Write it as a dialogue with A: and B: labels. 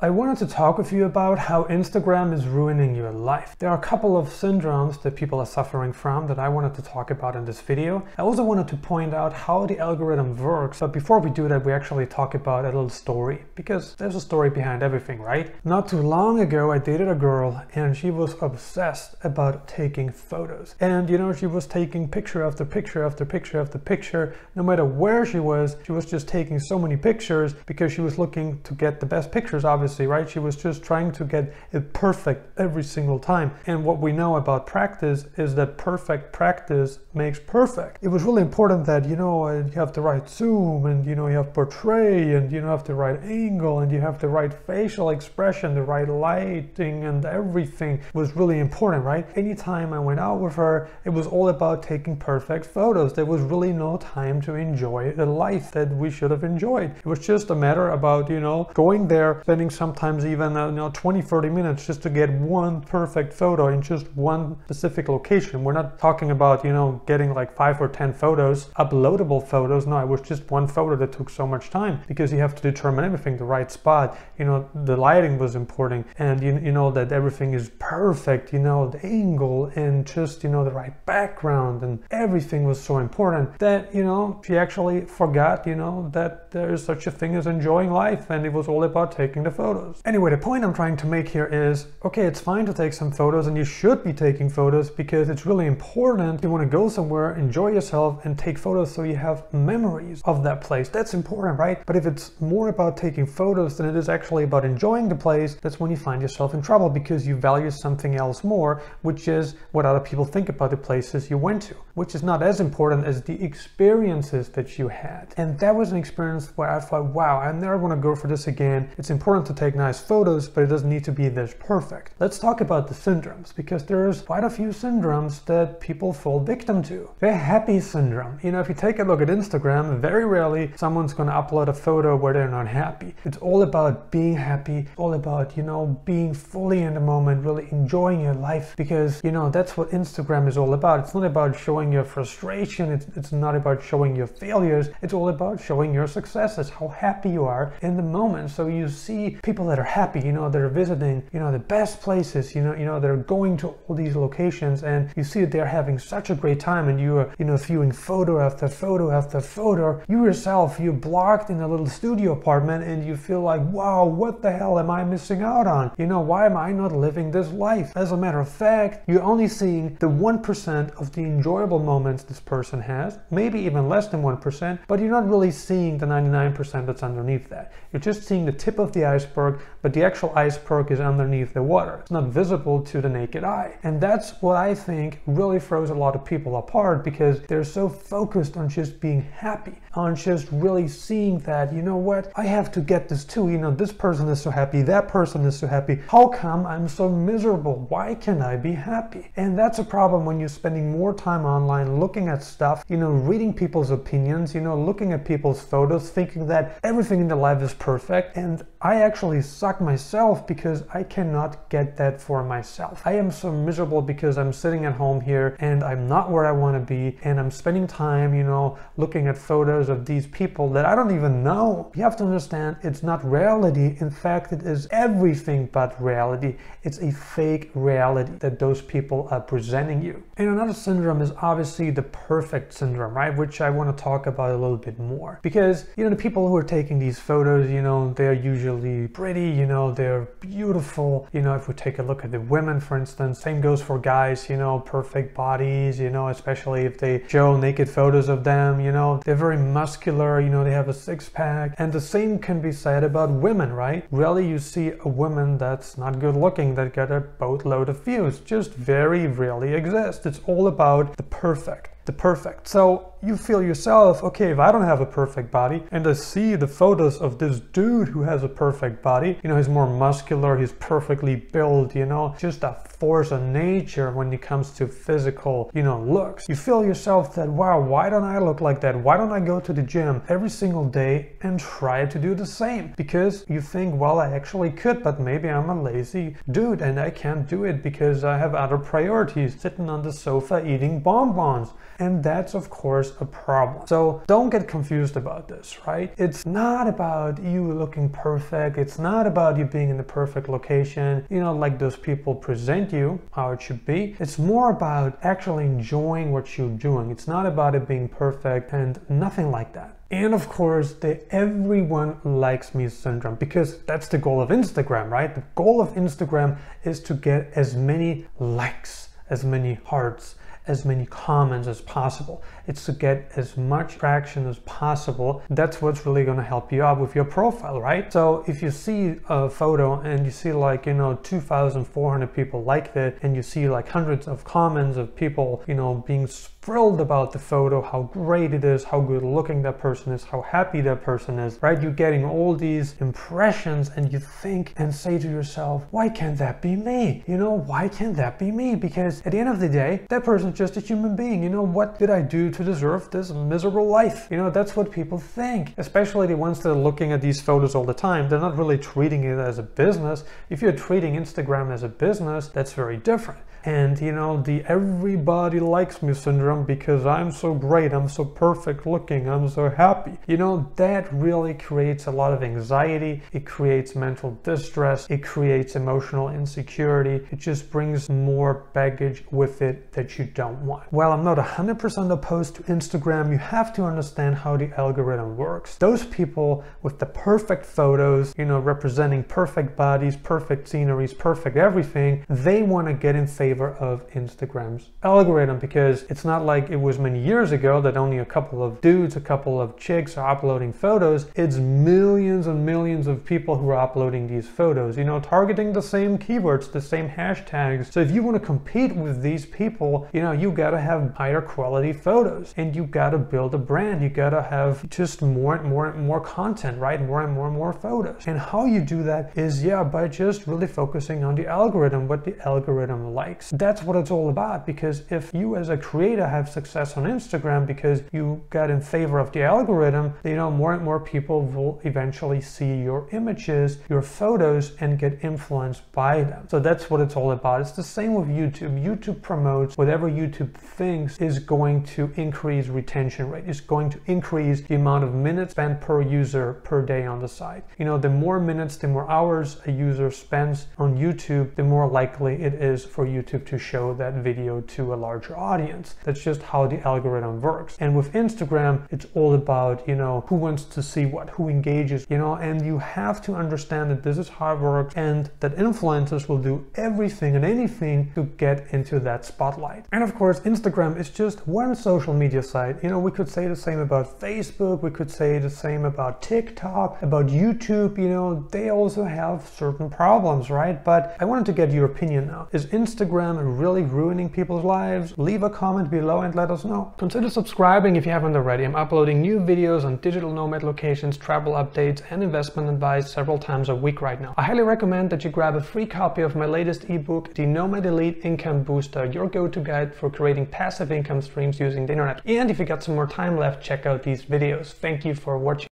A: I wanted to talk with you about how Instagram is ruining your life. There are a couple of syndromes that people are suffering from that I wanted to talk about in this video. I also wanted to point out how the algorithm works, but before we do that, we actually talk about a little story, because there's a story behind everything, right? Not too long ago, I dated a girl and she was obsessed about taking photos. And you know, she was taking picture after picture after picture after picture. No matter where she was just taking so many pictures because she was looking to get the best pictures, obviously. Right? She was just trying to get it perfect every single time. And what we know about practice is that perfect practice makes perfect. It was really important that, you know, you have the right zoom, and you know, you have portray, and you know, have the right angle, and you have the right facial expression, the right lighting, and everything was really important, right? Anytime I went out with her, it was all about taking perfect photos. There was really no time to enjoy the life that we should have enjoyed. It was just a matter about, you know, going there, spending sometimes even 20-30 minutes just to get one perfect photo in just one specific location. We're not talking about, you know, getting like 5 or 10 photos, uploadable photos. No, it was just one photo that took so much time because you have to determine everything, the right spot, you know, the lighting was important, and you know that everything is perfect, you know, the angle, and just, you know, the right background, and everything was so important that, you know, she actually forgot, you know, that there is such a thing as enjoying life, and it was all about taking the photos. Anyway, the point I'm trying to make here is, okay, it's fine to take some photos, and you should be taking photos because it's really important. You want to go somewhere, enjoy yourself, and take photos so you have memories of that place. That's important, right? But if it's more about taking photos than it is actually about enjoying the place, that's when you find yourself in trouble, because you value something else more, which is what other people think about the places you went to, which is not as important as the experiences that you had. And that was an experience where I thought, wow, I never want to go for this again. It's important to take nice photos, but it doesn't need to be this perfect. Let's talk about the syndromes, because there's quite a few syndromes that people fall victim to. The happy syndrome. You know, if you take a look at Instagram, very rarely someone's going to upload a photo where they're not happy. It's all about being happy, all about, you know, being fully in the moment, really enjoying your life, because, you know, that's what Instagram is all about. It's not about showing your frustration, it's not about showing your failures, it's all about showing your successes, how happy you are in the moment. So you see people that are happy, you know, they're visiting, you know, the best places, you know, they're going to all these locations, and you see that they're having such a great time, and you are, you know, viewing photo after photo after photo. You yourself, you're blocked in a little studio apartment, and you feel like, wow, what the hell am I missing out on? You know, why am I not living this life? As a matter of fact, you're only seeing the 1% of the enjoyable moments this person has, maybe even less than 1%, but you're not really seeing the 99% that's underneath that. You're just seeing the tip of the iceberg, but the actual iceberg is underneath the water. It's not visible to the naked eye. And that's what I think really throws a lot of people apart, because they're so focused on just being happy, on just really seeing that, you know what, I have to get this too. You know, this person is so happy, that person is so happy. How come I'm so miserable? Why can't I be happy? And that's a problem when you're spending more time online looking at stuff, you know, reading people's opinions, you know, looking at people's photos, thinking that everything in their life is perfect. And I actually suck myself because I cannot get that for myself. I am so miserable because I'm sitting at home here and I'm not where I want to be, and I'm spending time, you know, looking at photos of these people that I don't even know. You have to understand, it's not reality. In fact, it is everything but reality. It's a fake reality that those people are presenting you. And another syndrome is obviously the perfect syndrome, right? Which I want to talk about a little bit more, because, you know, the people who are taking these photos, you know, they're usually pretty, you know, they're beautiful. You know, if we take a look at the women, for instance, same goes for guys, you know, perfect bodies, you know, especially if they show naked photos of them, you know, they're very muscular, you know, they have a six-pack. And the same can be said about women, right? Rarely you see a woman that's not good looking that got a boatload of views. Just very rarely exists. It's all about the perfect. So you feel yourself, okay, if I don't have a perfect body and I see the photos of this dude who has a perfect body, you know, he's more muscular, he's perfectly built, you know, just a force of nature when it comes to physical, you know, looks. You feel yourself that, wow, why don't I look like that? Why don't I go to the gym every single day and try to do the same? Because you think, well, I actually could, but maybe I'm a lazy dude and I can't do it because I have other priorities, sitting on the sofa eating bonbons. And that's, of course, a problem. So don't get confused about this, right? It's not about you looking perfect. It's not about you being in the perfect location, you know, like those people present you, how it should be. It's more about actually enjoying what you're doing. It's not about it being perfect and nothing like that. And of course, the everyone likes me syndrome, because that's the goal of Instagram, right? The goal of Instagram is to get as many likes, as many hearts, as many comments as possible. It's to get as much traction as possible. That's what's really going to help you out with your profile, right? So if you see a photo and you see like, you know, 2,400 people liked it, and you see like hundreds of comments of people, you know, being thrilled about the photo, how great it is, how good looking that person is, how happy that person is, right? You're getting all these impressions and you think and say to yourself, why can't that be me? You know, why can't that be me? Because at the end of the day, that person's just a human being. You know, what did I do to deserve this miserable life? You know, that's what people think, especially the ones that are looking at these photos all the time. They're not really treating it as a business. If you're treating Instagram as a business, that's very different. And you know, the everybody likes me syndrome because I'm so great, I'm so perfect looking, I'm so happy. You know, that really creates a lot of anxiety. It creates mental distress. It creates emotional insecurity. It just brings more baggage with it that you don't want. While I'm not 100% opposed to Instagram, you have to understand how the algorithm works. Those people with the perfect photos, you know, representing perfect bodies, perfect sceneries, perfect everything, they want to get in favor of Instagram's algorithm, because it's not like it was many years ago that only a couple of dudes, a couple of chicks are uploading photos. It's millions and millions of people who are uploading these photos, you know, targeting the same keywords, the same hashtags. So if you want to compete with these people, you know, you gotta have higher quality photos, and you gotta build a brand. You gotta have just more and more content, right? More and more photos. And how you do that is, yeah, by just really focusing on the algorithm, what the algorithm likes. That's what it's all about, because if you as a creator have success on Instagram because you got in favor of the algorithm, you know, more and more people will eventually see your images, your photos, and get influenced by them. So that's what it's all about. It's the same with YouTube. YouTube promotes whatever YouTube thinks is going to increase retention rate, is going to increase the amount of minutes spent per user per day on the site. You know, the more minutes, the more hours a user spends on YouTube, the more likely it is for YouTube to show that video to a larger audience. That's just how the algorithm works. And with Instagram, it's all about, you know, who wants to see what, who engages, you know, and you have to understand that this is how it works, and that influencers will do everything and anything to get into that spotlight. And of course, Instagram is just one social media site. You know, we could say the same about Facebook, we could say the same about TikTok, about YouTube. You know, they also have certain problems, right? But I wanted to get your opinion now. Is Instagram really ruining people's lives? Leave a comment below and let us know. Consider subscribing if you haven't already. I'm uploading new videos on digital nomad locations, travel updates, and investment advice several times a week right now. I highly recommend that you grab a free copy of my latest ebook, The Nomad Elite Income Booster, your go-to guide for creating passive income streams using the internet. And if you got some more time left, check out these videos. Thank you for watching.